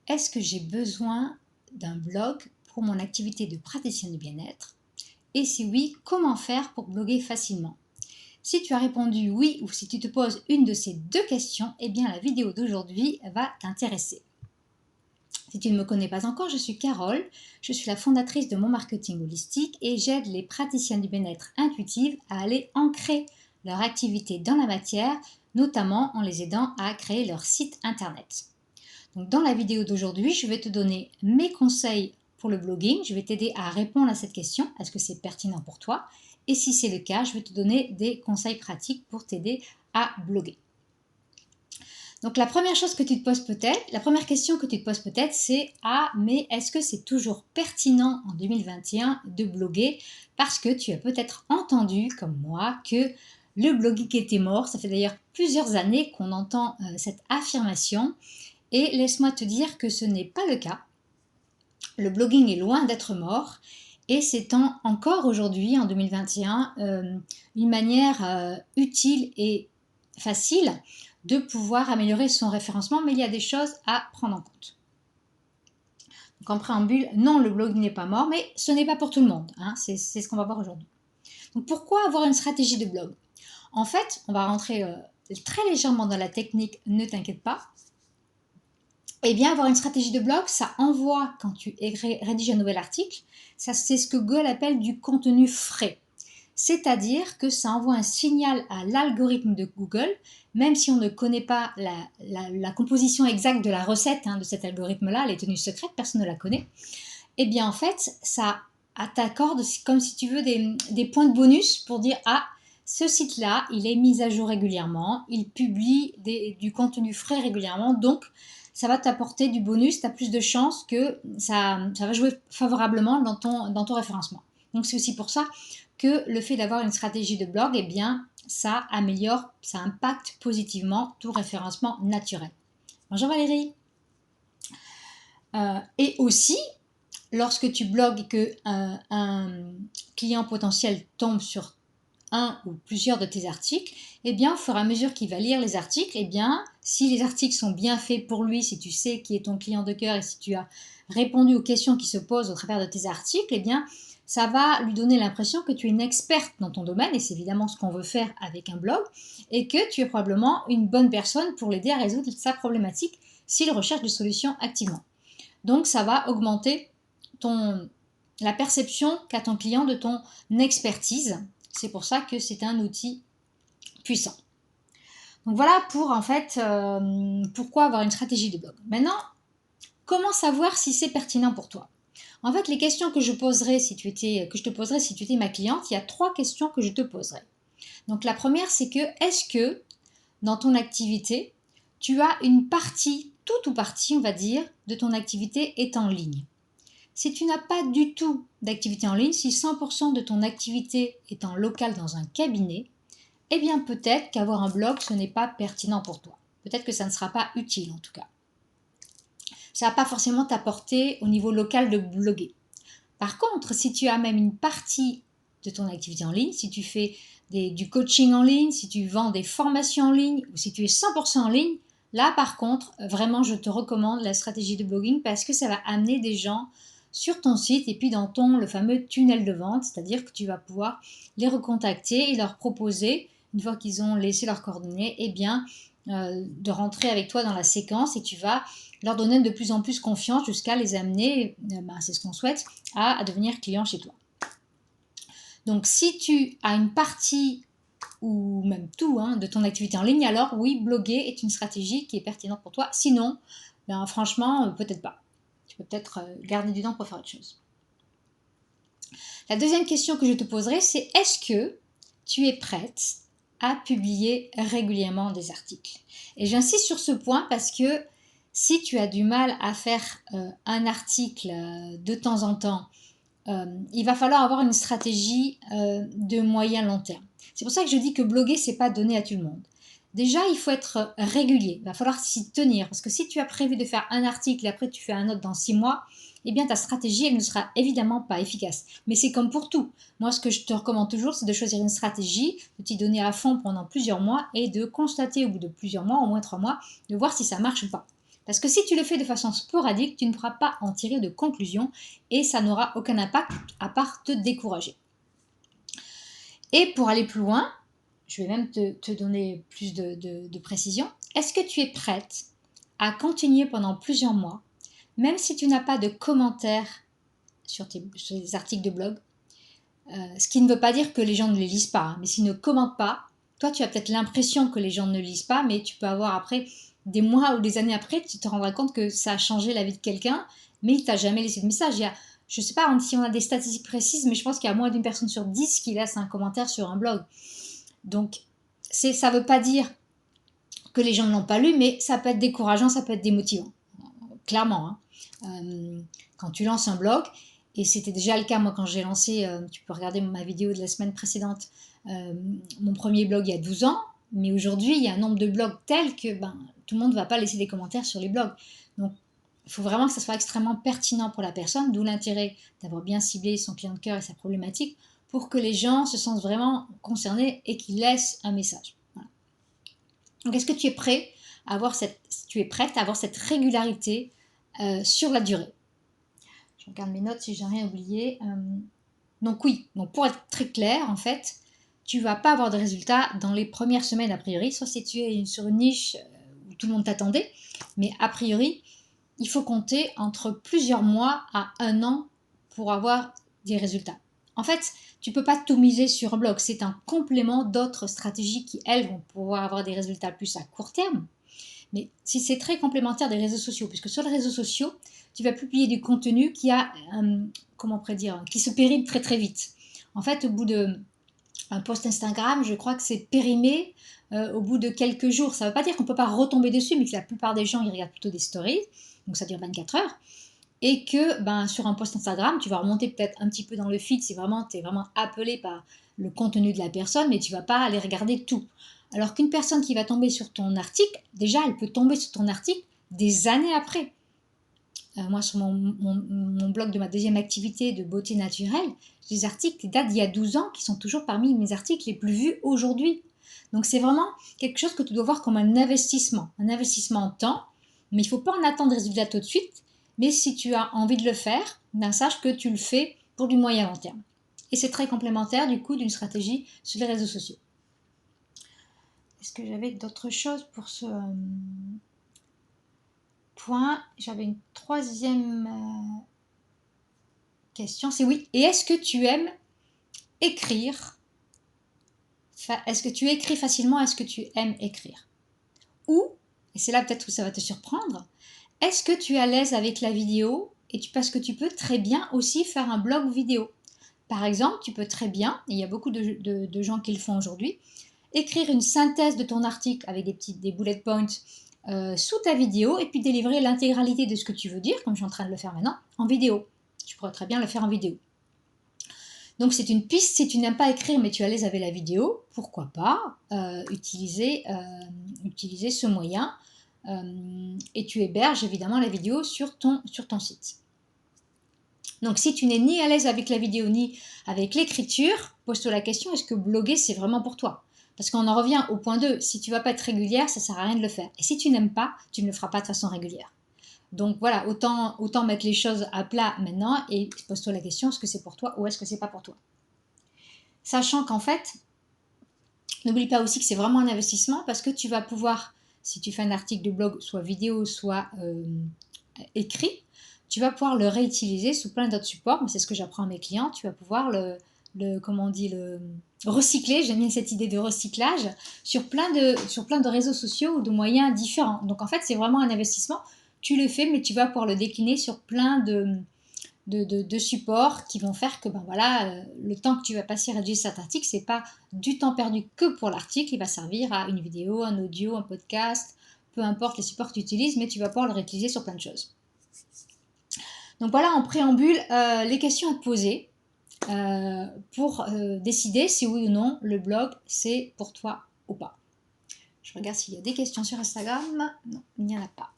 est-ce que j'ai besoin d'un blog pour mon activité de praticienne de bien-être? Et si oui, comment faire pour bloguer facilement? Si tu as répondu oui ou si tu te poses une de ces deux questions, eh bien la vidéo d'aujourd'hui va t'intéresser. Si tu ne me connais pas encore, je suis Carole, je suis la fondatrice de Mon Marketing Holistique et j'aide les praticiennes du bien-être intuitives à aller ancrer leur activité dans la matière, notamment en les aidant à créer leur site internet. Donc, dans la vidéo d'aujourd'hui, je vais te donner mes conseils pour le blogging. Je vais t'aider à répondre à cette question. Est-ce que c'est pertinent pour toi? Et si c'est le cas, je vais te donner des conseils pratiques pour t'aider à bloguer. Donc la première question que tu te poses peut-être, c'est ah, mais est-ce que c'est toujours pertinent en 2021 de bloguer? Parce que tu as peut-être entendu, comme moi, que le blogging était mort. Ça fait d'ailleurs plusieurs années qu'on entend cette affirmation. Et laisse-moi te dire que ce n'est pas le cas. Le blogging est loin d'être mort et c'est encore aujourd'hui, en 2021, une manière utile et facile de pouvoir améliorer son référencement, mais il y a des choses à prendre en compte. Donc en préambule, non, le blogging n'est pas mort, mais ce n'est pas pour tout le monde. Hein, c'est ce qu'on va voir aujourd'hui. Donc pourquoi avoir une stratégie de blog? En fait, on va rentrer très légèrement dans la technique, ne t'inquiète pas. Eh bien, avoir une stratégie de blog, ça envoie, quand tu rédiges un nouvel article, ça c'est ce que Google appelle du contenu frais. C'est-à-dire que ça envoie un signal à l'algorithme de Google, même si on ne connaît pas la composition exacte de la recette de cet algorithme-là, elle est tenue secrète, personne ne la connaît. Eh bien, en fait, ça t'accorde comme si tu veux des points de bonus pour dire « Ah, ce site-là, il est mis à jour régulièrement, il publie du contenu frais régulièrement, donc ça va t'apporter du bonus, tu as plus de chances que ça va jouer favorablement dans ton référencement. » Donc c'est aussi pour ça que le fait d'avoir une stratégie de blog, eh bien, ça améliore, ça impacte positivement ton référencement naturel. Bonjour Valérie. Et aussi, lorsque tu blogues et qu'un client potentiel tombe sur un ou plusieurs de tes articles, eh bien, au fur et à mesure qu'il va lire les articles, eh bien, si les articles sont bien faits pour lui, si tu sais qui est ton client de cœur et si tu as répondu aux questions qui se posent au travers de tes articles, eh bien, ça va lui donner l'impression que tu es une experte dans ton domaine, et c'est évidemment ce qu'on veut faire avec un blog, et que tu es probablement une bonne personne pour l'aider à résoudre sa problématique s'il recherche des solutions activement. Donc, ça va augmenter la perception qu'a ton client de ton expertise. C'est pour ça que c'est un outil puissant. Donc voilà pour en fait pourquoi avoir une stratégie de blog. Maintenant, comment savoir si c'est pertinent pour toi? En fait, les questions que je te poserais si tu étais ma cliente, il y a 3 questions que je te poserais. Donc la première, c'est que est-ce que dans ton activité, tu as une partie, toute ou partie, on va dire, de ton activité est en ligne? Si tu n'as pas du tout d'activité en ligne, si 100% de ton activité est en local dans un cabinet, eh bien peut-être qu'avoir un blog, ce n'est pas pertinent pour toi. Peut-être que ça ne sera pas utile en tout cas. Ça ne va pas forcément t'apporter au niveau local de bloguer. Par contre, si tu as même une partie de ton activité en ligne, si tu fais du coaching en ligne, si tu vends des formations en ligne ou si tu es 100% en ligne, là par contre, vraiment je te recommande la stratégie de blogging parce que ça va amener des gens sur ton site et puis dans le fameux tunnel de vente, c'est-à-dire que tu vas pouvoir les recontacter et leur proposer, une fois qu'ils ont laissé leurs coordonnées, eh bien, de rentrer avec toi dans la séquence et tu vas leur donner de plus en plus confiance jusqu'à les amener, c'est ce qu'on souhaite, à devenir client chez toi. Donc si tu as une partie ou même tout de ton activité en ligne, alors oui, bloguer est une stratégie qui est pertinente pour toi. Sinon, franchement, peut-être pas. Tu peux peut-être garder du temps pour faire autre chose. La deuxième question que je te poserai, c'est est-ce que tu es prête à publier régulièrement des articles? Et j'insiste sur ce point parce que si tu as du mal à faire un article de temps en temps, il va falloir avoir une stratégie de moyen-long terme. C'est pour ça que je dis que bloguer, c'est pas donné à tout le monde. Déjà, il faut être régulier. Il va falloir s'y tenir. Parce que si tu as prévu de faire un article et après tu fais un autre dans 6 mois, eh bien ta stratégie, elle ne sera évidemment pas efficace. Mais c'est comme pour tout. Moi, ce que je te recommande toujours, c'est de choisir une stratégie, de t'y donner à fond pendant plusieurs mois et de constater au bout de plusieurs mois, au moins 3 mois, de voir si ça marche ou pas. Parce que si tu le fais de façon sporadique, tu ne pourras pas en tirer de conclusion et ça n'aura aucun impact à part te décourager. Et pour aller plus loin, je vais même te donner plus de précision. Est-ce que tu es prête à continuer pendant plusieurs mois, même si tu n'as pas de commentaires sur les articles de blog, ce qui ne veut pas dire que les gens ne les lisent pas, hein, mais s'ils ne commentent pas, toi tu as peut-être l'impression que les gens ne lisent pas, mais tu peux avoir après, des mois ou des années après, tu te rendras compte que ça a changé la vie de quelqu'un, mais il t'a jamais laissé de message. Je ne sais pas si on a des statistiques précises, mais je pense qu'il y a moins d'une personne sur 10 qui laisse un commentaire sur un blog. Donc, ça ne veut pas dire que les gens ne l'ont pas lu, mais ça peut être décourageant, ça peut être démotivant. Clairement. Hein. Quand tu lances un blog, et c'était déjà le cas, moi, quand j'ai lancé, tu peux regarder ma vidéo de la semaine précédente, mon premier blog il y a 12 ans, mais aujourd'hui, il y a un nombre de blogs tel que tout le monde ne va pas laisser des commentaires sur les blogs. Donc, il faut vraiment que ça soit extrêmement pertinent pour la personne, d'où l'intérêt d'avoir bien ciblé son client de cœur et sa problématique, pour que les gens se sentent vraiment concernés et qu'ils laissent un message. Voilà. Donc, est-ce que tu es prêt à avoir prête à avoir cette régularité sur la durée? Je regarde mes notes si j'ai rien oublié. Donc oui, donc pour être très clair, en fait, tu vas pas avoir de résultats dans les premières semaines a priori, sauf si tu es sur une niche où tout le monde t'attendait, mais a priori, il faut compter entre plusieurs mois à 1 an pour avoir des résultats. En fait, tu peux pas tout miser sur un blog, c'est un complément d'autres stratégies qui, elles, vont pouvoir avoir des résultats plus à court terme. Mais si c'est très complémentaire des réseaux sociaux, puisque sur les réseaux sociaux, tu vas publier du contenu qui qui se périme très très vite. En fait, au bout d'un post Instagram, je crois que c'est périmé au bout de quelques jours. Ça ne veut pas dire qu'on ne peut pas retomber dessus, mais que la plupart des gens, ils regardent plutôt des stories, donc ça dure 24 heures. Et que sur un post Instagram, tu vas remonter peut-être un petit peu dans le feed si vraiment tu es vraiment appelé par le contenu de la personne, mais tu ne vas pas aller regarder tout. Alors qu'une personne qui va tomber sur ton article, déjà, elle peut tomber sur ton article des années après. Moi, sur mon blog de ma deuxième activité de beauté naturelle, j'ai des articles qui datent d'il y a 12 ans, qui sont toujours parmi mes articles les plus vus aujourd'hui. Donc c'est vraiment quelque chose que tu dois voir comme un investissement en temps, mais il ne faut pas en attendre des résultats tout de suite. Mais si tu as envie de le faire, sache que tu le fais pour du moyen long terme. Et c'est très complémentaire du coup d'une stratégie sur les réseaux sociaux. Est-ce que j'avais d'autres choses pour ce point? J'avais une troisième question, c'est oui. Et est-ce que tu aimes écrire? Est-ce que tu écris facilement? Est-ce que tu aimes écrire? Ou, et c'est là peut-être où ça va te surprendre, est-ce que tu es à l'aise avec la vidéo parce que tu peux très bien aussi faire un blog vidéo? Par exemple, tu peux très bien, et il y a beaucoup de gens qui le font aujourd'hui, écrire une synthèse de ton article avec des bullet points sous ta vidéo et puis délivrer l'intégralité de ce que tu veux dire, comme je suis en train de le faire maintenant, en vidéo. Tu pourrais très bien le faire en vidéo. Donc c'est une piste, si tu n'aimes pas écrire mais tu es à l'aise avec la vidéo, pourquoi pas utiliser ce moyen et tu héberges évidemment la vidéo sur ton site. Donc si tu n'es ni à l'aise avec la vidéo ni avec l'écriture, pose-toi la question, est-ce que bloguer c'est vraiment pour toi? Parce qu'on en revient au point 2, si tu ne vas pas être régulière, ça ne sert à rien de le faire. Et si tu n'aimes pas, tu ne le feras pas de façon régulière. Donc voilà, autant mettre les choses à plat maintenant et pose-toi la question, est-ce que c'est pour toi ou est-ce que c'est pas pour toi? Sachant qu'en fait, n'oublie pas aussi que c'est vraiment un investissement parce que tu vas pouvoir, si tu fais un article de blog, soit vidéo, soit écrit, tu vas pouvoir le réutiliser sous plein d'autres supports. C'est ce que j'apprends à mes clients. Tu vas pouvoir le recycler. J'aime bien cette idée de recyclage sur plein de réseaux sociaux ou de moyens différents. Donc en fait, c'est vraiment un investissement. Tu le fais, mais tu vas pouvoir le décliner sur plein de supports qui vont faire que le temps que tu vas passer à rédiger cet article, c'est pas du temps perdu que pour l'article. Il va servir à une vidéo, un audio, un podcast, peu importe les supports que tu utilises, mais tu vas pouvoir le réutiliser sur plein de choses. Donc voilà, en préambule, les questions à te poser pour décider si oui ou non le blog c'est pour toi ou pas. Je regarde s'il y a des questions sur Instagram. Non, il n'y en a pas.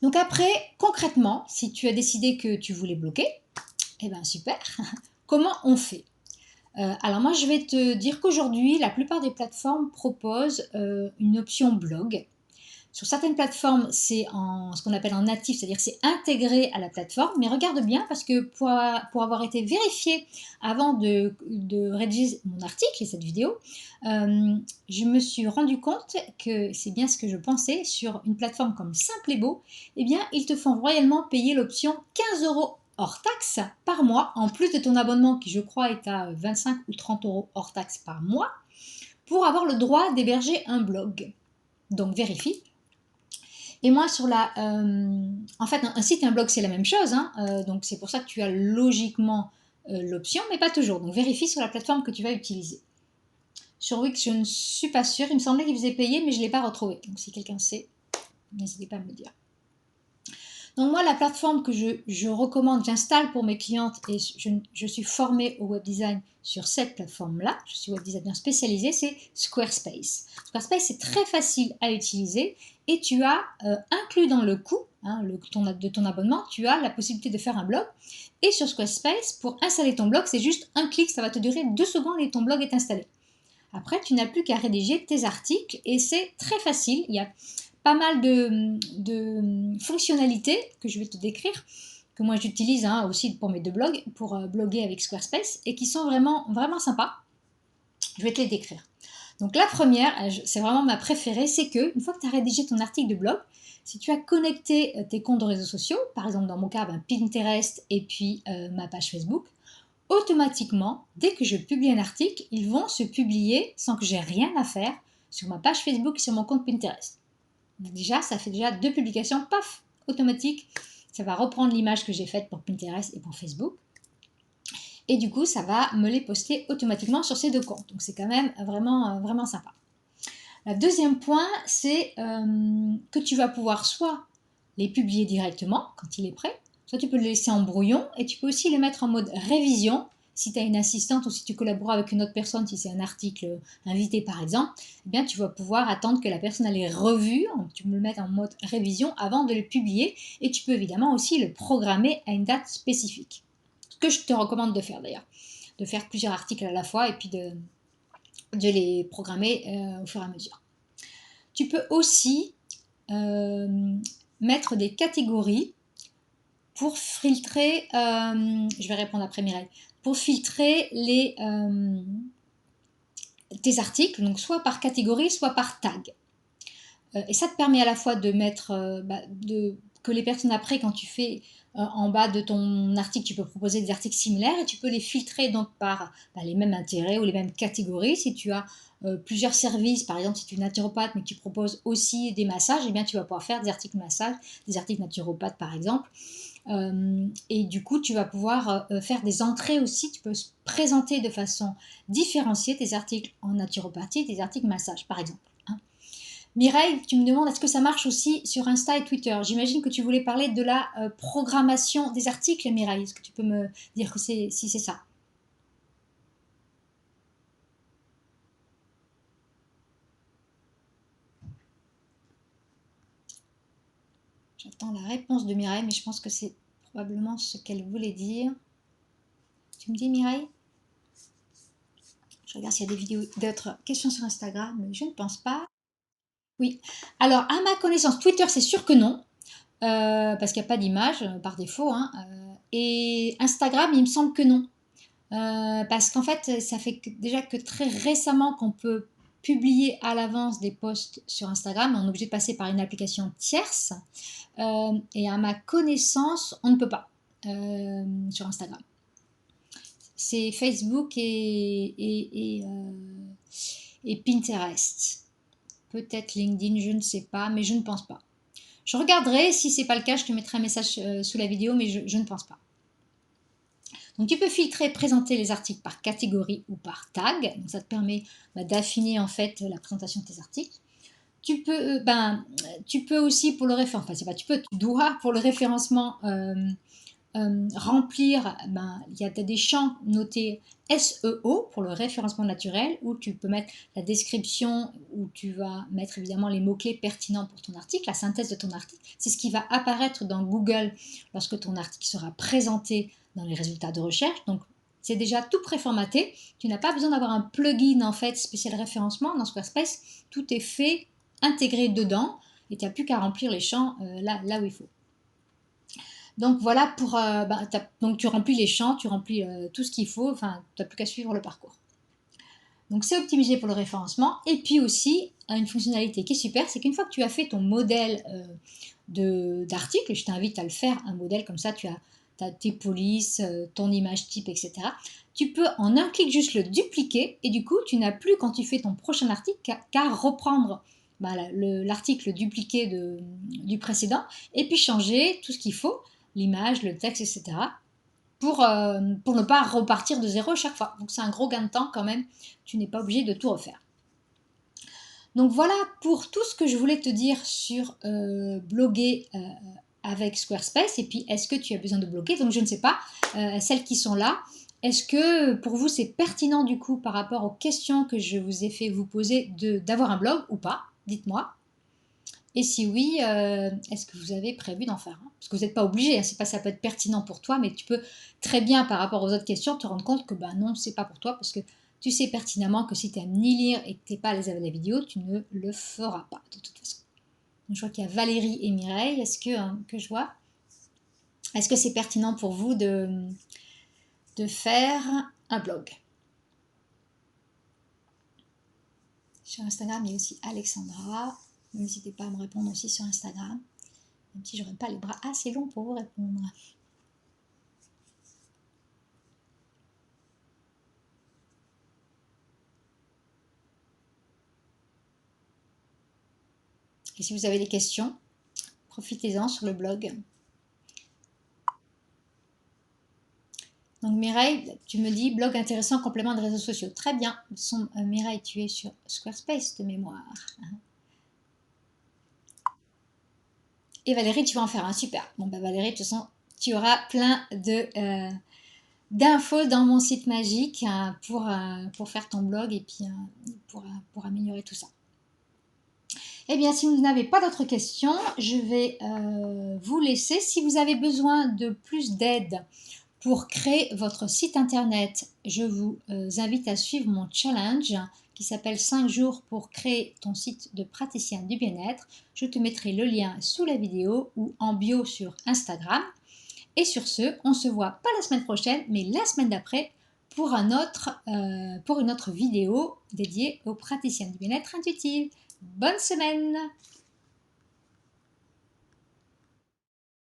Donc après, concrètement, si tu as décidé que tu voulais bloquer, eh bien super, comment on fait? Alors moi je vais te dire qu'aujourd'hui, la plupart des plateformes proposent une option blog. Sur certaines plateformes, c'est en ce qu'on appelle en natif, c'est-à-dire que c'est intégré à la plateforme, mais regarde bien parce que pour avoir été vérifié avant de rédiger mon article et cette vidéo, je me suis rendu compte que c'est bien ce que je pensais sur une plateforme comme Simple et Beau, eh bien, ils te font royalement payer l'option 15 € hors taxe par mois, en plus de ton abonnement qui, je crois, est à 25 ou 30 € hors taxe par mois, pour avoir le droit d'héberger un blog. Donc, vérifie. Et moi, en fait, un site et un blog, c'est la même chose. Hein, donc, c'est pour ça que tu as logiquement l'option, mais pas toujours. Donc, vérifie sur la plateforme que tu vas utiliser. Sur Wix, je ne suis pas sûre. Il me semblait qu'ils faisaient payer, mais je ne l'ai pas retrouvé. Donc, si quelqu'un sait, n'hésitez pas à me le dire. Donc moi, la plateforme que je recommande, j'installe pour mes clientes et je suis formée au web design sur cette plateforme-là, je suis web designer spécialisée, c'est Squarespace. Squarespace, c'est très facile à utiliser et tu as inclus dans le coût de ton abonnement, tu as la possibilité de faire un blog. Et sur Squarespace, pour installer ton blog, c'est juste un clic, ça va te durer 2 secondes et ton blog est installé. Après, tu n'as plus qu'à rédiger tes articles et c'est très facile. Il y a pas mal de fonctionnalités que je vais te décrire, que moi j'utilise aussi pour mes 2 blogs, pour bloguer avec Squarespace, et qui sont vraiment, vraiment sympas. Je vais te les décrire. Donc la première, c'est vraiment ma préférée, c'est que une fois que tu as rédigé ton article de blog, si tu as connecté tes comptes de réseaux sociaux, par exemple dans mon cas Pinterest et puis ma page Facebook, automatiquement, dès que je publie un article, ils vont se publier sans que j'ai rien à faire sur ma page Facebook et sur mon compte Pinterest. Déjà, ça fait déjà 2 publications, paf, automatiques. Ça va reprendre l'image que j'ai faite pour Pinterest et pour Facebook. Et du coup, ça va me les poster automatiquement sur ces 2 comptes. Donc, c'est quand même vraiment, vraiment sympa. Le deuxième point, c'est que tu vas pouvoir soit les publier directement quand il est prêt, soit tu peux le laisser en brouillon et tu peux aussi le mettre en mode révision. Si tu as une assistante ou si tu collabores avec une autre personne, si c'est un article invité par exemple, eh bien tu vas pouvoir attendre que la personne ait revu, tu peux le mettre en mode révision avant de le publier et tu peux évidemment aussi le programmer à une date spécifique. Ce que je te recommande de faire d'ailleurs, de faire plusieurs articles à la fois et puis de les programmer au fur et à mesure. Tu peux aussi mettre des catégories pour filtrer, je vais répondre après Mireille, pour filtrer tes articles, donc soit par catégorie, soit par tag. Et ça te permet à la fois de mettre, que les personnes après, quand tu fais en bas de ton article, tu peux proposer des articles similaires et tu peux les filtrer donc par les mêmes intérêts ou les mêmes catégories. Si tu as plusieurs services, par exemple si tu es naturopathe mais que tu proposes aussi des massages, eh bien tu vas pouvoir faire des articles massages, des articles naturopathes par exemple. Et du coup, tu vas pouvoir faire des entrées aussi. Tu peux présenter de façon différenciée tes articles en naturopathie, tes articles massage, par exemple. Hein. Mireille, tu me demandes est-ce que ça marche aussi sur Insta et Twitter? J'imagine que tu voulais parler de la programmation des articles, Mireille. Est-ce que tu peux me dire que si c'est ça? J'attends la réponse de Mireille, mais je pense que c'est probablement ce qu'elle voulait dire. Tu me dis, Mireille? Je regarde s'il y a des vidéos, d'autres questions sur Instagram, mais je ne pense pas. Oui. Alors, à ma connaissance, Twitter, c'est sûr que non, parce qu'il n'y a pas d'image par défaut. Hein, et Instagram, il me semble que non. Parce qu'en fait, ça fait déjà que très récemment qu'on peut publier à l'avance des posts sur Instagram. On est obligé de passer par une application tierce. Et à ma connaissance, on ne peut pas sur Instagram. C'est Facebook et Pinterest. Peut-être LinkedIn, je ne sais pas, mais je ne pense pas. Je regarderai, si ce n'est pas le cas, je te mettrai un message sous la vidéo, mais je ne pense pas. Donc tu peux filtrer, présenter les articles par catégorie ou par tag. Donc ça te permet d'affiner en fait la présentation de tes articles. Tu peux aussi pour le référencement, tu dois pour le référencement remplir, il y a des champs notés SEO pour le référencement naturel où tu peux mettre la description, où tu vas mettre évidemment les mots-clés pertinents pour ton article, la synthèse de ton article. C'est ce qui va apparaître dans Google lorsque ton article sera présenté dans les résultats de recherche. Donc, c'est déjà tout préformaté. Tu n'as pas besoin d'avoir un plugin en fait spécial référencement dans Squarespace. Tout est fait, intégré dedans. et tu n'as plus qu'à remplir les champs là où il faut. Donc voilà pour donc tu remplis les champs, tu remplis tout ce qu'il faut, enfin tu n'as plus qu'à suivre le parcours. Donc c'est optimisé pour le référencement. Et puis aussi, une fonctionnalité qui est super, c'est qu'une fois que tu as fait ton modèle d'article, je t'invite à le faire, un modèle comme ça, tu as tes polices, ton image type, etc. Tu peux en un clic juste le dupliquer et du coup, tu n'as plus quand tu fais ton prochain article qu'à reprendre l'article dupliqué du précédent et puis changer tout ce qu'il faut, l'image, le texte, etc. Pour ne pas repartir de zéro chaque fois. Donc c'est un gros gain de temps quand même, tu n'es pas obligé de tout refaire. Donc voilà pour tout ce que je voulais te dire sur bloguer avec Squarespace. Et puis est-ce que tu as besoin de bloguer? Donc je ne sais pas, celles qui sont là, est-ce que pour vous c'est pertinent du coup par rapport aux questions que je vous ai fait vous poser d'avoir un blog ou pas? Dites-moi. Et si oui, est-ce que vous avez prévu d'en faire un? Parce que vous n'êtes pas obligé, hein, ça peut être pertinent pour toi, mais tu peux très bien, par rapport aux autres questions, te rendre compte que non, c'est pas pour toi, parce que tu sais pertinemment que si tu n'aimes ni lire et que tu n'es pas à l'aise avec la vidéo, tu ne le feras pas, de toute façon. Donc, je vois qu'il y a Valérie et Mireille, est-ce que je vois? Est-ce que c'est pertinent pour vous de faire un blog? Sur Instagram, il y a aussi Alexandra. N'hésitez pas à me répondre aussi sur Instagram, même si je n'aurai pas les bras assez longs pour vous répondre. Et si vous avez des questions, profitez-en sur le blog. Donc Mireille, tu me dis blog intéressant, complément de réseaux sociaux. Très bien. Mireille, tu es sur Squarespace de mémoire. Et Valérie, tu vas en faire un. Super. Bon, Valérie, de toute façon, tu auras plein d'infos dans mon site magique pour faire ton blog et puis pour améliorer tout ça. Eh bien, si vous n'avez pas d'autres questions, je vais vous laisser. Si vous avez besoin de plus d'aide pour créer votre site internet, je vous invite à suivre mon challenge qui s'appelle 5 jours pour créer ton site de praticien du bien-être. Je te mettrai le lien sous la vidéo ou en bio sur Instagram. Et sur ce, on se voit pas la semaine prochaine, mais la semaine d'après pour une autre vidéo dédiée aux praticiens du bien-être intuitif. Bonne semaine!